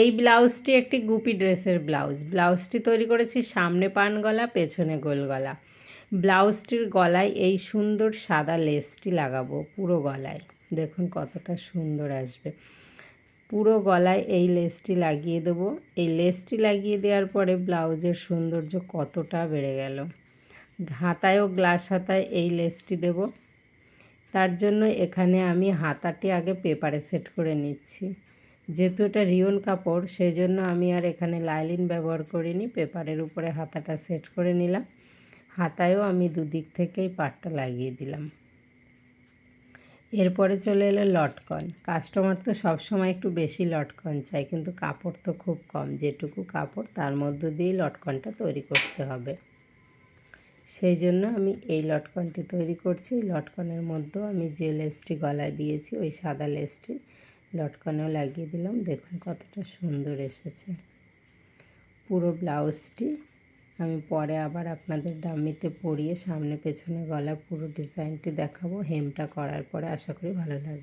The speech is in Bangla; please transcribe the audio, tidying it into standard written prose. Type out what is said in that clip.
এই ব্লাউজটি একটি গুপি ড্রেসের ব্লাউজটি তৈরি করেছি সামনে পান গলা, পেছনে গোল গলা। ব্লাউজটির গলায় এই সুন্দর সাদা লেসটি লাগাবো পুরো গলায়, দেখুন কতটা সুন্দর আসবে। পুরো গলায় এই লেসটি লাগিয়ে দেবো। এই লেসটি লাগিয়ে দেওয়ার পরে ব্লাউজের সৌন্দর্য কতটা বেড়ে গেল। হাতায়ও গ্লাস হাতায় এই লেসটি দেব। তার জন্য এখানে আমি হাতাটি আগে পেপারে সেট করে নিচ্ছি। যেহেতু এটা রিয়ন কাপড়, সেই জন্য আমি আর এখানে লাইলিন ব্যবহার করিনি, পেপারের উপরে হাতাটা সেট করে নিলাম। হাতায়ও আমি দুদিক থেকেই পাটটা লাগিয়ে দিলাম। এরপরে চলে এলো লটকন। কাস্টমার তো সবসময় একটু বেশি লটকন চাই, কিন্তু কাপড় তো খুব কম, যেটুকু কাপড় তার মধ্য দিয়েই লটকনটা তৈরি করতে হবে। সেই জন্য আমি এই লটকনটি তৈরি করছি। লটকনের মধ্যেও আমি যে লেসটি গলায় দিয়েছি ওই সাদা লেসটি লটকনেও লাগিয়ে দিলাম। দেখুন কতটা সুন্দর এসেছে। পুরো ব্লাউজটি আমি পরে আবার আপনাদের ডাম্মিতে পরিয়ে সামনে পেছনে গলা পুরো ডিজাইনটি দেখাবো। হেমটা করার পরে আশা করি ভালো লাগবে।